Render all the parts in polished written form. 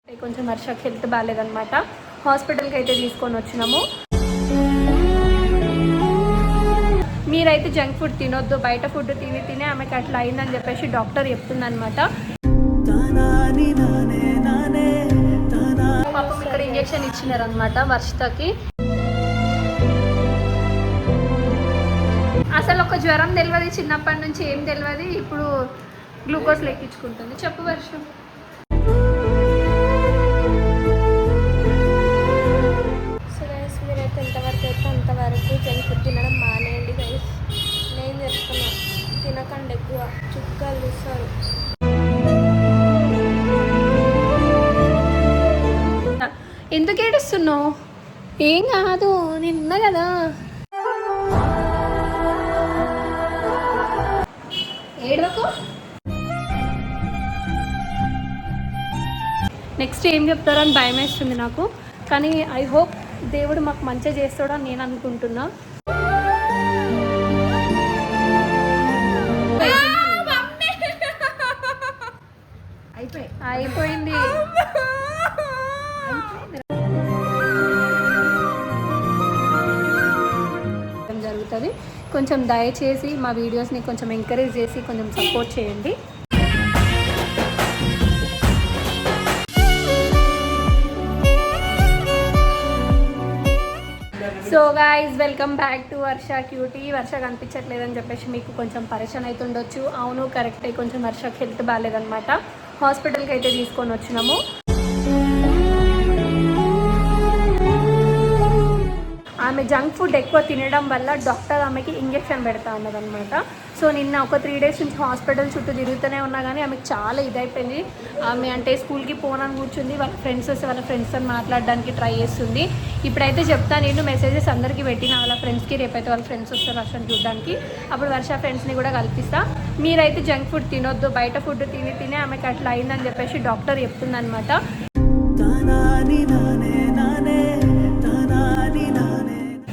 కొంచెం వర్షకి హెల్త్ బాగాలేదన్నమాట. హాస్పిటల్కి అయితే తీసుకొని వచ్చినాము. మీరైతే జంక్ ఫుడ్ తినొద్దు, బయట ఫుడ్ తిని ఆమెకి అట్లా అయిందని చెప్పేసి డాక్టర్ చెప్తుందన్నమాట. పాపం ఇక్కడ ఇంజెక్షన్ ఇచ్చినారనమాట వర్షితకి. అసలు ఒక జ్వరం తెలియదు, చిన్నప్పటి నుంచి ఏం తెలియదు, ఇప్పుడు గ్లూకోజ్ లెక్కించుకుంటుంది. చెప్పు వర్షం. మీరైతే ఎంతవరకు అయితే అంతవరకు జంక్ ఫుడ్ తినడం మానేయండి గైస్. నేను చెప్తున్నా, తినకండి ఎక్కువ, చుక్కలు చూస్తారు. ఎందుకు ఏడుస్తున్నావు? ఏం కాదు, నేను ఉన్నా కదా. ఏడవకు. నెక్స్ట్ ఏం చెప్తారని భయం వేస్తుంది నాకు, కానీ ఐ హోప్ దేవుడు మాకు మంచిగా చేస్తాడని నేను అనుకుంటున్నా. అయిపోయింది. జరుగుతుంది. కొంచెం దయచేసి మా వీడియోస్ని కొంచెం ఎంకరేజ్ చేసి కొంచెం సపోర్ట్ చేయండి. So guys, welcome back to Varsha cutie. Varsha కనిపించట్లేదని చెప్పేసి మీకు కొంచెం పరేషాన్ అవుతుండొచ్చు. అవును, కరెక్టే, కొంచెం వర్షకి హెల్త్ బాగాలేదన్నమాట. హాస్పిటల్కి అయితే తీసుకొని వచ్చినాము. ఆమె జంక్ ఫుడ్ ఎక్కువ తినడం వల్ల డాక్టర్ ఆమెకి ఇంజెక్షన్ పెడతా ఉన్నదన్నమాట. సో నిన్న ఒక 3 days నుంచి హాస్పిటల్ చుట్టూ తిరుగుతూనే ఉన్నా కానీ ఆమెకు చాలా ఇదైపోయింది. ఆమె అంటే స్కూల్కి పోనని కూర్చుంది, వాళ్ళ ఫ్రెండ్స్ వస్తే వాళ్ళ ఫ్రెండ్స్తో మాట్లాడడానికి ట్రై చేస్తుంది. ఇప్పుడైతే చెప్తాను, నేను మెసేజెస్ అందరికీ పెట్టిన వాళ్ళ ఫ్రెండ్స్కి. రేపైతే వాళ్ళ ఫ్రెండ్స్ వస్తారు వర్షం చూడడానికి, అప్పుడు వర్ష ఫ్రెండ్స్ని కూడా కల్పిస్తా. మీరైతే జంక్ ఫుడ్ తినొద్దు, బయట ఫుడ్ తిని ఆమెకి అట్లా అయిందని చెప్పేసి డాక్టర్ చెప్తుందన్నమాట.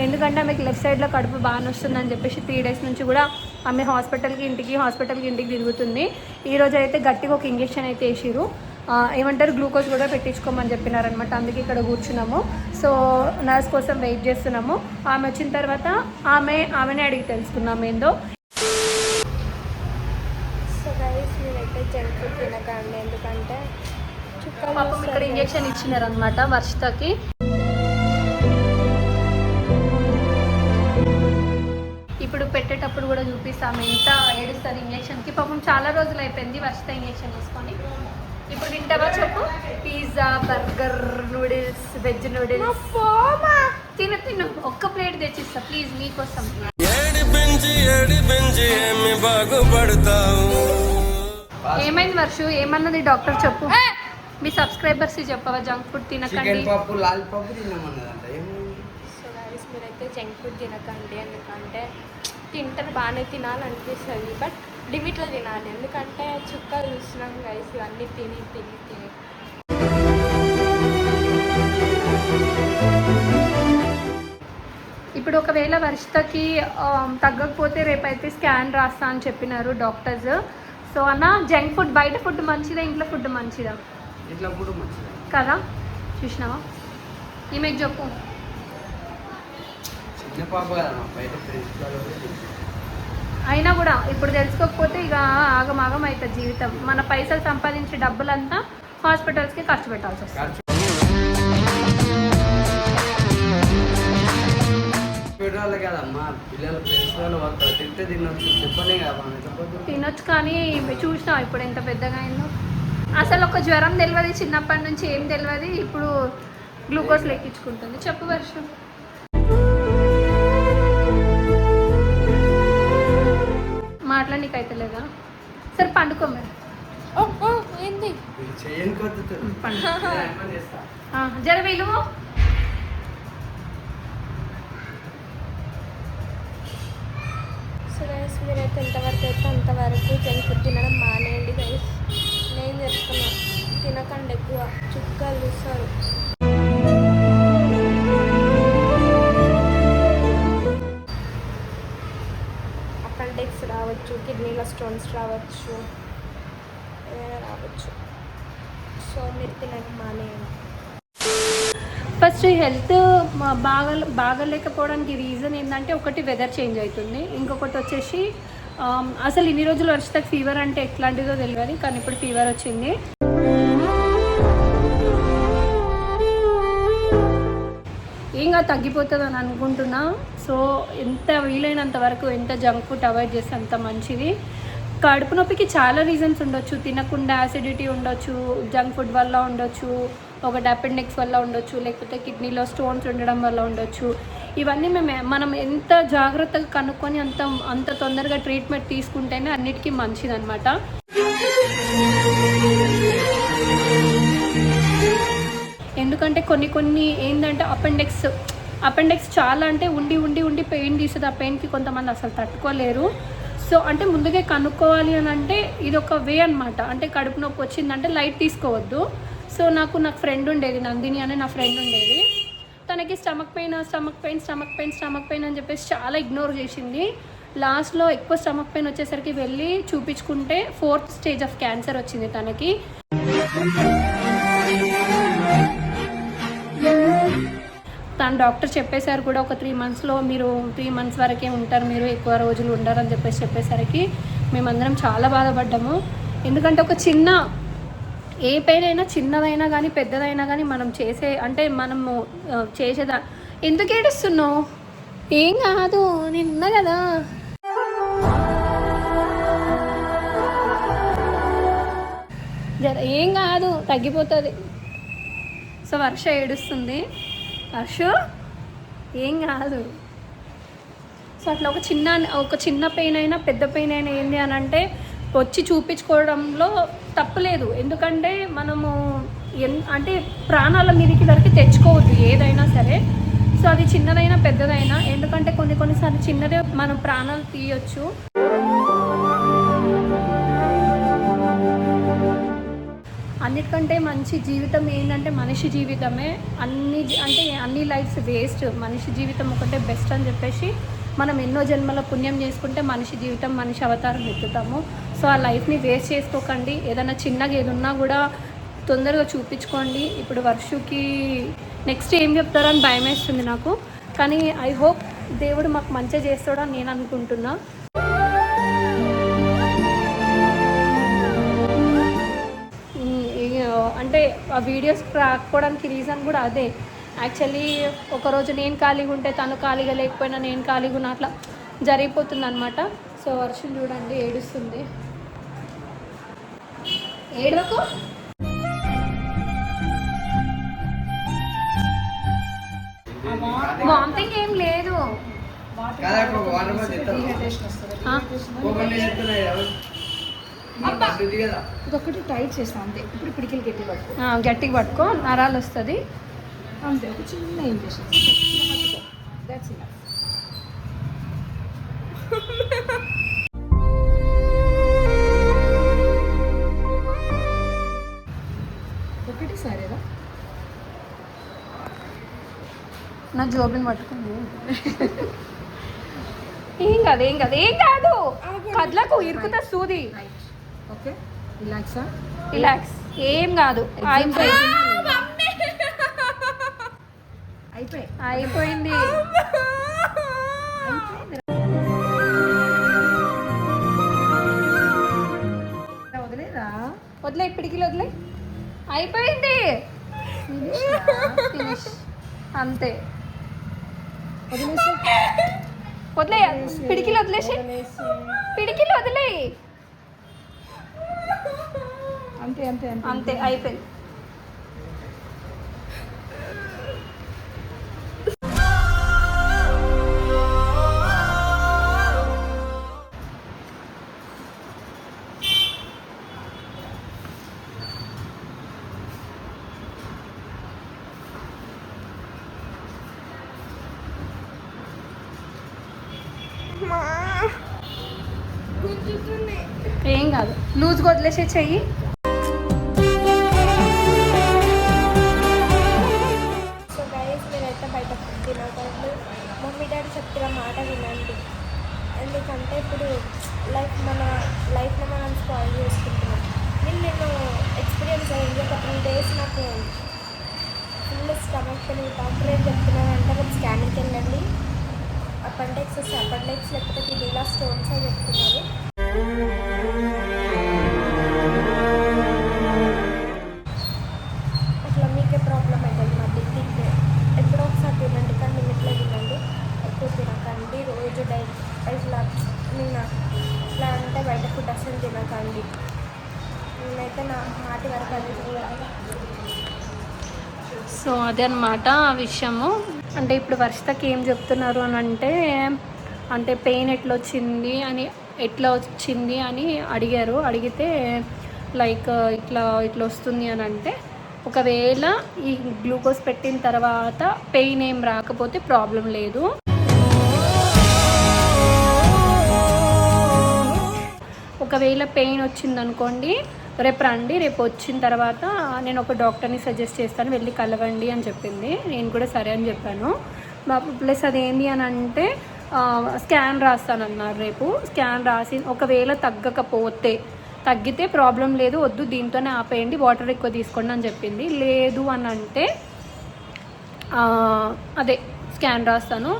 ఎందుకంటే ఆమెకి లెఫ్ట్ సైడ్లో కడుపు బాగా వస్తుందని చెప్పేసి 3 days నుంచి కూడా ఆమె హాస్పిటల్కి ఇంటికి తిరుగుతుంది. ఈరోజు అయితే గట్టిగా ఒక ఇంజెక్షన్ అయితే వేసిరు. ఏమంటారు, గ్లూకోజ్ కూడా పెట్టించుకోమని చెప్పినారనమాట. అందుకే ఇక్కడ కూర్చున్నాము. సో నర్స్ కోసం వెయిట్ చేస్తున్నాము. ఆమె వచ్చిన తర్వాత ఆమెనే అడిగి తెలుసుకున్నాము ఏందో. సో గైస్, మీరైతే జంక్ ఫుడ్ తినకండి, ఎందుకంటే పాపం ఇక్కడ ఇంజెక్షన్ ఇచ్చినారనమాట వర్షితకి. ఇప్పుడు పెట్టేటప్పుడు కూడా చూపిస్తాము ఎంత ఏడుస్తుంది ఇంజెక్షన్కి. పాపం చాలా రోజులు అయిపోయింది వర్షిత ఇంజెక్షన్ తీసుకొని. ఇప్పుడు తింటావా చెప్పు? Pizza, burger, noodles, veg noodles తిను. ఒక్క ప్లేట్ తెచ్చిస్తా ప్లీజ్ మీకోసం. ఏమైంది వర్షు? ఏమన్నది డాక్టర్ చెప్పు. మీ సబ్స్క్రైబర్స్ చెప్పవా జంక్ ఫుడ్ తినకండి. సో గైస్, మీరైతే జంక్ ఫుడ్ తినకండి, ఎందుకంటే తింటారు, బాగానే తినాలనిపిస్తుంది, బట్ లిమిట్లో తినాలి. ఎందుకంటే చుక్కలు చూస్తున్నాం గైస్, ఇవన్నీ తిని. ఇప్పుడు ఒకవేళ వర్షితకి తగ్గకపోతే రేపైతే స్కాన్ రాస్తా అని చెప్పినారు డాక్టర్స్. సో అన్న, జంక్ ఫుడ్ బయట ఫుడ్ మంచిదా, ఇంట్లో ఫుడ్ మంచిదా? ఇంట్లో ఫుడ్ మంచిదా కదా, చూసినావా? ఈమెకు చెప్పు. చిన్న పాప కదా, బయట అయినా కూడా ఇప్పుడు తెలుసుకోకపోతే ఇక ఆగమాగం అవుతుంది జీవితం. మన పైసలు సంపాదించే డబ్బులంతా హాస్పిటల్స్కి ఖర్చు పెట్టాల్సి వస్తుంది. కదమ్మా, పిల్లలు ఫ్రెండ్స్ వాళ్ళు తింటే తినొచ్చు, చెప్పలే కదా. తినొచ్చు, కానీ చూసినావు ఇప్పుడు ఎంత పెద్దగా అయిందో. అసలు ఒక జ్వరం తెలియదు, చిన్నప్పటి నుంచి ఏం తెలియదు, ఇప్పుడు గ్లూకోజ్ లెక్కించుకుంటుంది. చెప్పు వర్షం. మాట్లాడనీకైతే లేదా? సరే పండుకో మరి. ఏంది జర విలువ. సో గైస్, మీరైతే ఎంతవరకు అయితే అంతవరకు జంక్ ఫుడ్ తినడం మానేయండి గైస్. నేను చెప్తున్నా, తినకండి ఎక్కువ, చుక్కలు చూస్తారు. అపెండిక్స్ రావచ్చు, కిడ్నీలో స్టోన్స్ రావచ్చు, ఏదైనా రావచ్చు. సో మీరు తినడం మానేయండి. ఫస్ట్ హెల్త్ బాగలేకపోవడానికి రీజన్ ఏంటంటే ఒకటి వెదర్ చేంజ్ అవుతుంది, ఇంకొకటి వచ్చేసి అసలు ఇన్ని రోజులు వర్షతకు ఫీవర్ అంటే ఎట్లాంటిదో తెలియదు, కానీ ఇప్పుడు ఫీవర్ వచ్చింది. ఏంగా తగ్గిపోతుంది అని అనుకుంటున్నా. సో ఎంత వీలైనంత వరకు ఎంత జంక్ ఫుడ్ అవాయిడ్ చేస్తే అంత మంచిది. కడుపు నొప్పికి చాలా రీజన్స్ ఉండొచ్చు, తినకుండా యాసిడిటీ ఉండొచ్చు, జంక్ ఫుడ్ వల్ల ఉండొచ్చు, ఒకటి అపెండిక్స్ వల్ల ఉండొచ్చు, లేకపోతే కిడ్నీలో స్టోన్స్ ఉండడం వల్ల ఉండొచ్చు. ఇవన్నీ మనం ఎంత జాగ్రత్తగా కనుక్కొని అంత తొందరగా ట్రీట్మెంట్ తీసుకుంటేనే అన్నిటికీ మంచిదన్నమాట. ఎందుకంటే కొన్ని ఏంటంటే అపెండిక్స్ చాలా అంటే ఉండి పెయిన్ తీస్తుంది. ఆ పెయిన్కి కొంతమంది అసలు తట్టుకోలేరు. సో అంటే ముందుగా కనుక్కోవాలి అని అంటే ఇది ఒక వే అనమాట. అంటే కడుపు నొప్పి వచ్చిందంటే లైట్ తీసుకోవద్దు. సో నాకు ఫ్రెండ్ ఉండేది, నందిని అనే నా ఫ్రెండ్ ఉండేది. తనకి స్టమక్ పెయిన్ అని చెప్పేసి చాలా ఇగ్నోర్ చేసింది. లాస్ట్లో ఎక్కువ స్టమక్ పెయిన్ వచ్చేసరికి వెళ్ళి చూపించుకుంటే 4th స్టేజ్ ఆఫ్ క్యాన్సర్ వచ్చింది తనకి. తను డాక్టర్ చెప్పేశారు కూడా, ఒక 3 మంత్స్లో మీరు 3 మంత్స్ వరకే ఉంటారు, మీరు ఎక్కువ రోజులు ఉండరు అని చెప్పేసరికి మేమందరం చాలా బాధపడ్డాము. ఎందుకంటే ఒక ఏ పెయిన్ అయినా చిన్నదైనా కానీ పెద్దదైనా కానీ మనము చేసేదా. ఎందుకు ఏడుస్తున్నావు? ఏం కాదు, నిన్న కదా. ఏం కాదు, తగ్గిపోతుంది. సో వర్ష ఏడుస్తుంది. వర్షు ఏం కాదు. సో అట్లా ఒక చిన్న పెయిన్ అయినా పెద్ద పెయిన్ అయినా ఏంటి అని అంటే వచ్చి చూపించుకోవడంలో తప్పులేదు. ఎందుకంటే మనము అంటే ప్రాణాల మీదకి వరకు తెచ్చుకోవద్దు ఏదైనా సరే. సో అది చిన్నదైనా పెద్దదైనా, ఎందుకంటే కొన్నిసార్లు చిన్నదే మనం ప్రాణాలు తీయొచ్చు. అన్నిటికంటే మంచి జీవితం ఏంటంటే మనిషి జీవితమే. అన్ని లైఫ్స్ వేస్ట్, మనిషి జీవితం ఒకటే బెస్ట్ అని చెప్పేసి మనం ఎన్నో జన్మల పుణ్యం చేసుకుంటే మనిషి జీవితం, మనిషి అవతారం ఎత్తుతాము. సో ఆ లైఫ్ని వేస్ట్ చేసుకోకండి. ఏదైనా చిన్నగా ఏదున్నా కూడా తొందరగా చూపించుకోండి. ఇప్పుడు వర్షుకి నెక్స్ట్ ఏం చెప్తారో అని భయం వేస్తుంది నాకు, కానీ ఐ హోప్ దేవుడు మాకు మంచిగా చేస్తాడని నేను అనుకుంటున్నా. అంటే ఆ వీడియోస్ రాకపోవడానికి రీజన్ కూడా అదే. యాక్చువల్లీ ఒకరోజు నేను ఖాళీగా ఉంటే తను ఖాళీగా లేకపోయినా నేను ఖాళీగా ఉన్న అట్లా జరిగిపోతుంది అనమాట. సో వర్షం చూడండి ఏడుస్తుంది. ఏడవకు. వామిటింగ్ ఏం లేదు. ఇదొకటి టైట్ చేస్తాం అంతే. ఇప్పుడు పిడికిలు గట్టిగా పట్టుకో, నరాలు వస్తుంది అంతే. ఒక చిన్న ఇంజెక్షన్, దట్స్ ఇనఫ్. ఒకటి సరేదా? నా జోబుని పట్టుకుంది. ఏం కాదు కదలకు, ఇరుకుతా సూది. ఓకే, రిలాక్సా? రిలాక్స్, ఏం కాదు. అయిపోయింది. వదిలేదా? వదిలే, పిడికిలు వదిలే. అయిపోయింది, ఫినిష్ అంతే. వదిలే, పిడికిలు వదిలేసి, పిడికిలు వదిలే. అంతే అంతే అంతే, అయిపోయింది. ఏం కాదు, లూజ్గా వదిలేసే చెయ్యి. సో గైస్, మీరైతే బయట తినకండి. మమ్మీ డాడీ చెప్పిన మాట వినండి. ఎందుకంటే ఇప్పుడు మన లైఫ్లో మనం స్పాయిల్ చేసుకుంటున్నాం. నేను ఎక్స్పీరియన్స్ అయ్యింది. ఒక 3 చెప్పలేదు. డాక్టర్ ఏం చెప్తున్నారంటే రేపు స్కానింగ్కి వెళ్ళండి, అపెండిక్స్ లేకపోతే కిడ్నీలో స్టోన్స్ అని చెప్తున్నారు. అట్లా మీకే ప్రాబ్లం అవుతుంది. మళ్ళీ తింటే ఎప్పుడో ఒకసారి తినండి, కానీ లిమిట్లో తినండి, ఎక్కువ తినకండి. రోజు డైట్ ఇట్లా ఇట్లా అంటే బయట ఫుడ్ అసలు తినకండి. నేనైతే నా మాటి వరకు అది చేయాలి. సో అదే అనమాట ఆ విషయము. అంటే ఇప్పుడు వర్షితకి ఏం చెప్తున్నారు అని అంటే పెయిన్ ఎట్లా వచ్చింది అని అడిగితే లైక్ ఇట్లా వస్తుంది అని అంటే, ఒకవేళ ఈ గ్లూకోజ్ పెట్టిన తర్వాత పెయిన్ ఏం రాకపోతే ప్రాబ్లం లేదు. ఒకవేళ పెయిన్ వచ్చిందనుకోండి, రేపు రండి, రేపు వచ్చిన తర్వాత నేను ఒక డాక్టర్ని సజెస్ట్ చేస్తాను, వెళ్ళి కలవండి అని చెప్పింది. నేను కూడా సరే అని చెప్పాను. ప్లస్ అదేంటి అని అంటే స్కాన్ రాస్తానన్నారు. రేపు స్కాన్ రాసి ఒకవేళ తగ్గితే ప్రాబ్లం లేదు, వద్దు దీంతోనే ఆపేయండి, వాటర్ ఎక్కువ తీసుకోండి అని చెప్పింది. లేదు అని అంటే అదే స్కాన్ రాస్తాను,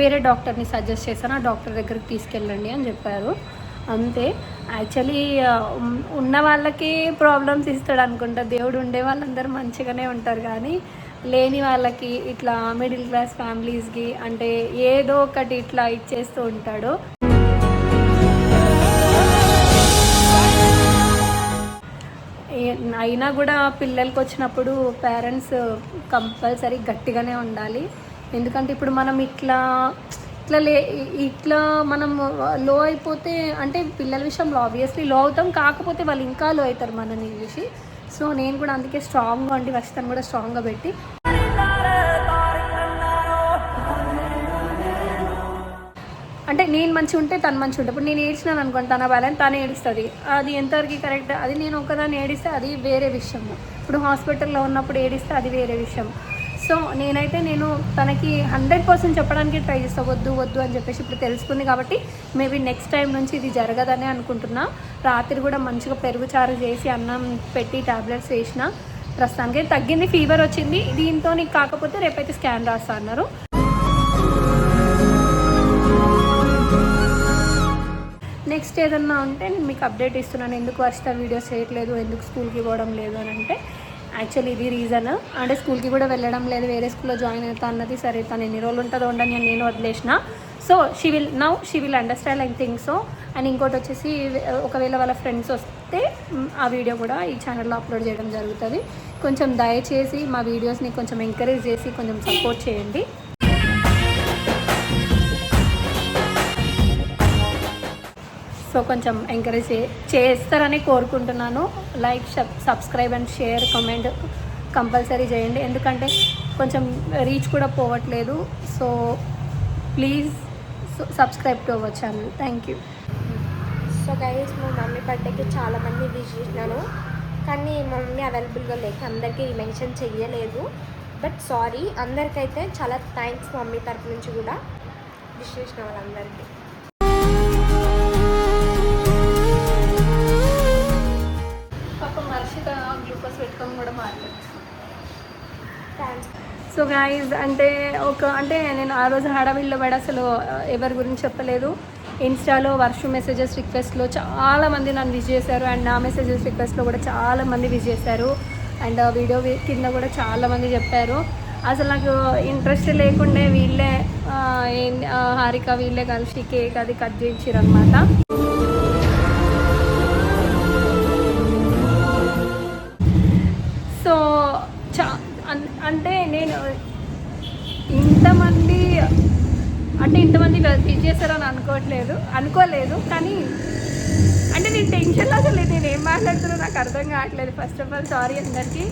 వేరే డాక్టర్ని సజెస్ట్ చేస్తాను, ఆ డాక్టర్ దగ్గరికి తీసుకెళ్ళండి అని చెప్పారు. అంతే. యాక్చువల్లీ ఉన్న వాళ్ళకి ప్రాబ్లమ్స్ ఇస్తాడు అనుకుంటా దేవుడు. ఉండే వాళ్ళందరూ మంచిగానే ఉంటారు, కానీ లేని వాళ్ళకి ఇట్లా మిడిల్ క్లాస్ ఫ్యామిలీస్కి అంటే ఏదో ఒకటి ఇట్లా ఇచ్చేస్తూ ఉంటాడు. అయినా కూడా పిల్లలకి వచ్చినప్పుడు పేరెంట్స్ కంపల్సరీ గట్టిగానే ఉండాలి. ఎందుకంటే ఇప్పుడు మనం ఇట్లా మనం లో అయిపోతే అంటే పిల్లల విషయంలో ఆబ్వియస్లీ లో అవుతాం, కాకపోతే వాళ్ళు ఇంకా లో అవుతారు మనని చూసి. సో నేను కూడా అందుకే స్ట్రాంగ్గా ఉండి వర్షితను కూడా స్ట్రాంగ్గా పెట్టి, అంటే నేను మంచిగా ఉంటే తను మంచిగా ఉంటుంది. ఇప్పుడు నేను ఏడ్చినాను అనుకోండి, తన వాళ్ళని తను ఏడుస్తుంది, అది ఎంతవరకు కరెక్ట్? అది నేను ఒకదాన్ని ఏడిస్తే అది వేరే విషయము. ఇప్పుడు హాస్పిటల్లో ఉన్నప్పుడు ఏడిస్తే అది వేరే విషయం. సో నేను తనకి 100% చెప్పడానికి ట్రై చేస్తాను, వద్దు అని చెప్పేసి. ఇప్పుడు తెలుసుకుంది కాబట్టి మేబీ నెక్స్ట్ టైం నుంచి ఇది జరగదని అనుకుంటున్నా. రాత్రి కూడా మంచిగా పెరుగు చారు చేసి అన్నం పెట్టి టాబ్లెట్స్ వేసిన. ప్రస్తుతానికి తగ్గింది, ఫీవర్ వచ్చింది. దీంతో నీకు కాకపోతే రేపైతే స్కాన్ రాస్తా అన్నారు. నెక్స్ట్ ఏదన్నా ఉంటే నేను మీకు అప్డేట్ ఇస్తున్నాను. ఎందుకు వర్షిత వీడియోస్ చేయట్లేదు, ఎందుకు స్కూల్కి పోవడం లేదు అని అంటే యాక్చువల్లీ ఇది రీజన్. అంటే స్కూల్కి కూడా వెళ్ళడం లేదు, వేరే స్కూల్లో జాయిన్ అవుతా అన్నది. సరే తను ఎన్ని రోజులు ఉంటుందో ఉండని నేను వదిలేసిన. So she will understand, I think so. And ఇంకోటి వచ్చేసి ఒకవేళ వాళ్ళ ఫ్రెండ్స్ వస్తే ఆ వీడియో కూడా ఈ ఛానల్లో అప్లోడ్ చేయడం జరుగుతుంది. కొంచెం దయచేసి మా వీడియోస్ని కొంచెం ఎంకరేజ్ చేసి కొంచెం సపోర్ట్ చేయండి. సో కొంచెం ఎంకరేజ్ చేస్తారని కోరుకుంటున్నాను. Like, subscribe and share, comment compulsory చేయండి. ఎందుకంటే కొంచెం రీచ్ కూడా పోవట్లేదు. So please subscribe to our channel. Thank you. So guys, మా మమ్మీ బర్త్డేకి చాలామంది విష్ చేసినాను, కానీ మా మమ్మీ అవైలబుల్గా లేక అందరికీ మెన్షన్ చెయ్యలేదు. బట్ సారీ, అందరికైతే చాలా థ్యాంక్స్ మమ్మీ తరపు నుంచి కూడా విష్ చేసిన వాళ్ళందరికీ. గ్లూకోజ్ పెట్టుకొని కూడా మాట్లాడుతున్నాను. థ్యాంక్స్. సో గైజ్, అంటే నేను ఆ రోజు హడావిడిలో పడి అసలు ఎవరి గురించి చెప్పలేదు. ఇన్స్టాలో వర్షు మెసేజెస్ రిక్వెస్ట్లో చాలామంది నన్ను విష్ చేశారు, అండ్ నా మెసేజెస్ రిక్వెస్ట్లో కూడా చాలామంది విష్ చేశారు, అండ్ వీడియో కింద కూడా చాలామంది చెప్పారు. అసలు నాకు ఇంట్రెస్ట్ లేకుండే వీళ్ళే హారిక వీళ్ళే కలిసి కేక్ అది కట్ చేయించారు అనమాట. సో అంటే నేను ఇంతమంది విష్ చేస్తారని అనుకోలేదు. కానీ అంటే నేను టెన్షన్లో అసలు నేను ఏం మాట్లాడుతున్నా నాకు అర్థం కావట్లేదు. ఫస్ట్ ఆఫ్ ఆల్ సారీ అందరికీ,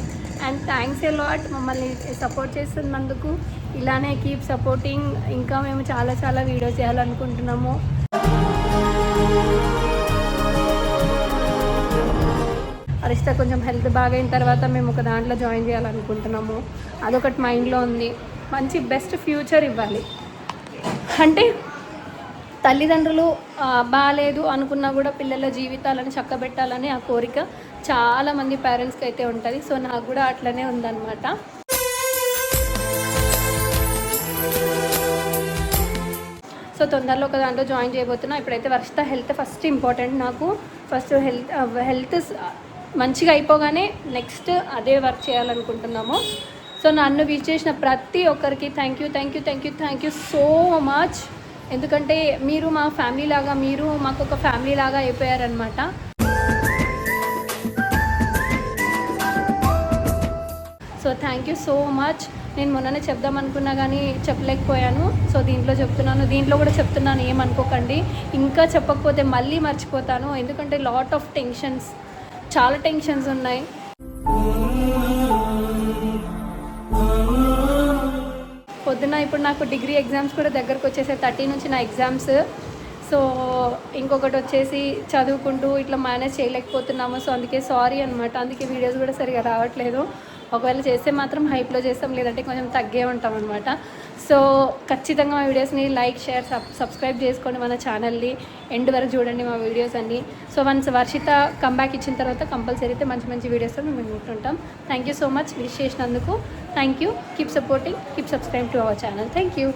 అండ్ థ్యాంక్స్ ఎ లాట్ మమ్మల్ని సపోర్ట్ చేస్తున్నందుకు. ఇలానే కీప్ సపోర్టింగ్. ఇంకా మేము చాలా వీడియోస్ చేయాలనుకుంటున్నాము. అరిష్ట కొంచెం హెల్త్ బాగైన తర్వాత మేము ఒక దాంట్లో జాయిన్ చేయాలనుకుంటున్నాము. అదొకటి మైండ్లో ఉంది. మంచి బెస్ట్ ఫ్యూచర్ ఇవ్వాలి. అంటే తల్లిదండ్రులు బాగాలేదు అనుకున్నా కూడా పిల్లల జీవితాలను చక్కబెట్టాలని ఆ కోరిక చాలామంది పేరెంట్స్కి అయితే ఉంటుంది. సో నాకు కూడా అట్లనే ఉందన్నమాట. సో తొందరలో ఒక దాంట్లో జాయిన్ చేయబోతున్నా. ఇప్పుడైతే వర్షిత హెల్త్ ఫస్ట్ ఇంపార్టెంట్ నాకు. ఫస్ట్ హెల్త్ మంచిగా అయిపోగానే నెక్స్ట్ అదే వర్క్ చేయాలనుకుంటున్నాము. సో నన్ను విష్ చేసిన ప్రతి ఒక్కరికి థ్యాంక్ యూ సో మచ్. ఎందుకంటే మీరు మా ఫ్యామిలీ లాగా, మీరు మాకు ఒక ఫ్యామిలీ లాగా అయిపోయారనమాట. So thank you so much. నేను మొన్ననే చెప్దాం అనుకున్నా కానీ చెప్పలేకపోయాను. సో దీంట్లో చెప్తున్నాను, దీంట్లో కూడా చెప్తున్నాను, ఏమనుకోకండి. ఇంకా చెప్పకపోతే మళ్ళీ మర్చిపోతాను. ఎందుకంటే లాట్ ఆఫ్ టెన్షన్స్, చాలా టెన్షన్స్ ఉన్నాయి. పొద్దున్న ఇప్పుడు నాకు డిగ్రీ ఎగ్జామ్స్ కూడా దగ్గరకు వచ్చేసాయి. 30 నుంచి నా ఎగ్జామ్స్. సో ఇంకొకటి వచ్చేసి చదువుకుంటూ ఇట్లా మేనేజ్ చేయలేకపోతున్నాము. సో అందుకే సారీ అనమాట. అందుకే వీడియోస్ కూడా సరిగా రావట్లేదు. ఒకవేళ చేస్తే మాత్రం హైప్లో చేస్తాం, లేదంటే కొంచెం తగ్గే ఉంటాం అనమాట. సో ఖచ్చితంగా మా వీడియోస్ని లైక్, షేర్, సబ్స్క్రైబ్ చేసుకోండి. మన ఛానల్ని ఎండ్ వరకు చూడండి మా వీడియోస్ అన్నీ. సో వన్స్ వర్షిత కంబ్యాక్ ఇచ్చిన తర్వాత కంపల్సరీ అయితే మంచి మంచి వీడియోస్తో మేము ఉంటుంటాం. Thank you so much wish చేసినందుకు. Thank you. Keep supporting, keep subscribe to our channel. Thank you.